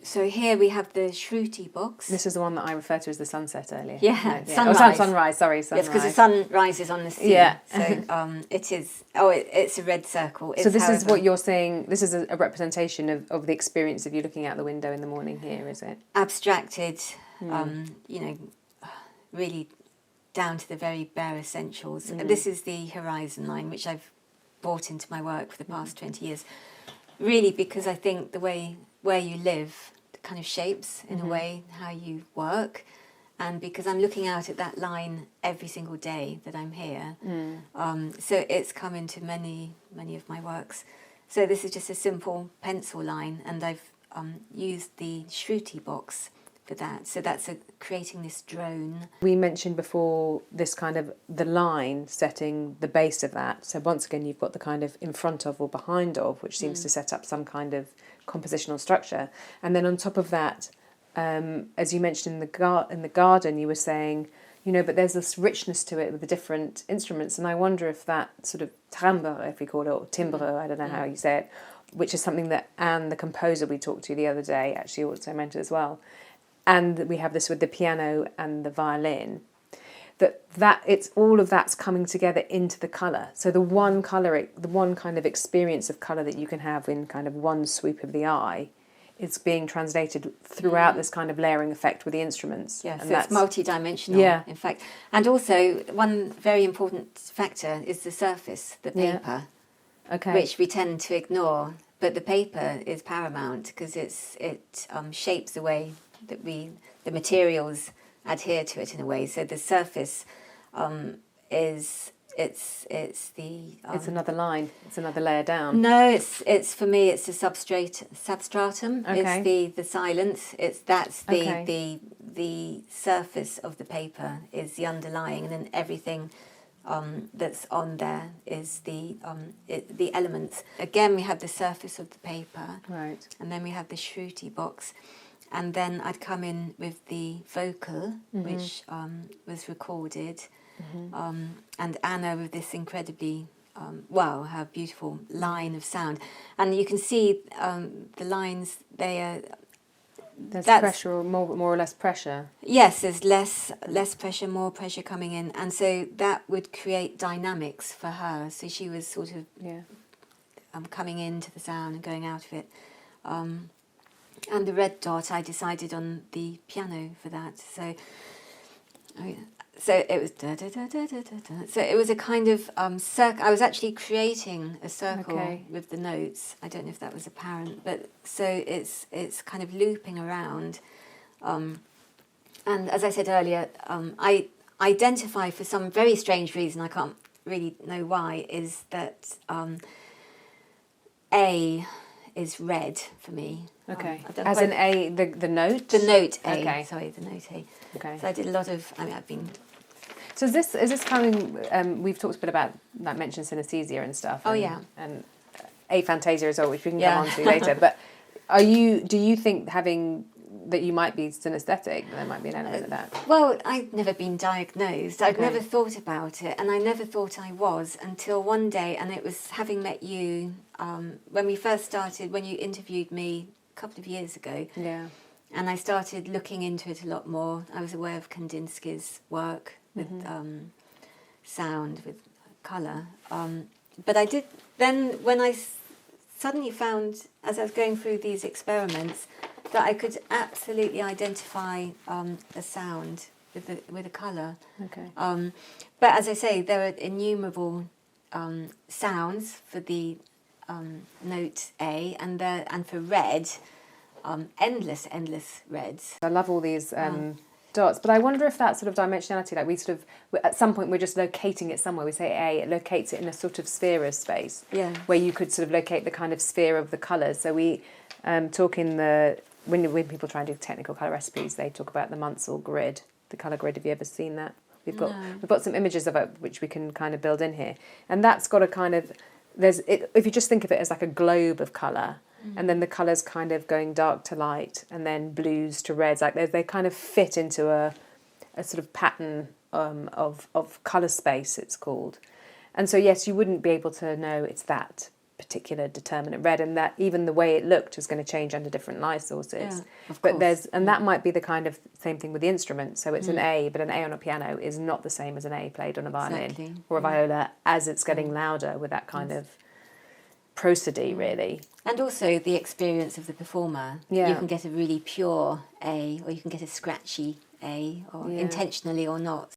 So here we have the Shruti box. This is the one that I referred to as the sunset earlier. Yeah, No, sunrise. Sunrise, sorry, sunrise. Yes, because the sun rises on the sea. Yeah. So it is, it's a red circle. So this is what you're saying, this is a representation of the experience of you looking out the window in the morning here, is it? Abstracted, really down to the very bare essentials. This is the horizon line, which I've brought into my work for the past 20 years. Really, because I think the way where you live kind of shapes, in a way, how you work. And because I'm looking out at that line every single day that I'm here. So it's come into many of my works. So this is just a simple pencil line, and I've used the Shruti box for that. So that's creating this drone. We mentioned before this kind of the line setting the base of that. So once again, you've got the kind of in front of or behind of, which seems to set up some kind of compositional structure. And then on top of that, as you mentioned in the garden, you were saying, but there's this richness to it with the different instruments. And I wonder if that sort of timbre, if we call it, or timbre, I don't know how you say it, which is something that Anne, the composer we talked to the other day, actually also meant as well. And we have this with the piano and the violin, that it's all of that's coming together into the colour. So the one kind of experience of colour that you can have in kind of one sweep of the eye is being translated throughout this kind of layering effect with the instruments. Yes, and so it's multi-dimensional, in fact. And also, one very important factor is the surface, the paper, which we tend to ignore. But the paper is paramount because it shapes the way that the materials adhere to it in a way. So the surface it's another line. It's another layer down. No, it's for me it's the substratum. Okay. It's the silence. The surface of the paper is the underlying, and then everything that's on there is the elements. Again, we have the surface of the paper, right, and then we have the Shruti box. And then I'd come in with the vocal, which was recorded, and Anna with this incredibly, her beautiful line of sound. And you can see the lines, there's pressure, or more or less pressure. Yes, there's less pressure, more pressure coming in. And so that would create dynamics for her. So she was sort of coming into the sound and going out of it. And the red dot, I decided on the piano for that. So it was da da da da da da. So it was a kind of circle. I was actually creating a circle with the notes. I don't know if that was apparent, but so it's kind of looping around. And as I said earlier, I identify for some very strange reason, I can't really know why, is that A is red for me. Okay. As in A, the note? The note A. Okay. Sorry, the note A. Okay. So I did a lot of, I've been... So is this coming, we've talked a bit about, like, mentioned synesthesia and stuff. And aphantasia as well, which we can come on to later. But do you think that you might be synesthetic, there might be an element of that? Well, I've never been diagnosed. I've never thought about it, and I never thought I was until one day, and it was having met you when we first started, when you interviewed me a couple of years ago. Yeah. And I started looking into it a lot more. I was aware of Kandinsky's work with sound, with colour. But I did, then when I suddenly found, as I was going through these experiments, that I could absolutely identify a sound with a colour. Okay. But as I say, there are innumerable sounds for the note A, and for red, endless reds. I love all these dots, but I wonder if that sort of dimensionality, like we sort of, at some point we're just locating it somewhere. We say A, it locates it in a sort of sphere of space, where you could sort of locate the kind of sphere of the colours. So we talk in when people try and do technical colour recipes, they talk about the Munsell grid, the colour grid. Have you ever seen that? We've got some images of it which we can kind of build in here, and that's got a kind of if you just think of it as like a globe of colour, and then the colours kind of going dark to light, and then blues to reds, like they kind of fit into a sort of pattern of colour space, it's called. And so yes, you wouldn't be able to know it's that particular determinate red, and that even the way it looked was going to change under different light sources. Yeah, of But course. that might be the kind of same thing with the instrument. So it's an A, but an A on a piano is not the same as an A played on a violin Exactly. or a viola, as it's getting louder with that kind of prosody, really. And also the experience of the performer. Yeah. You can get a really pure A, or you can get a scratchy A, or intentionally or not.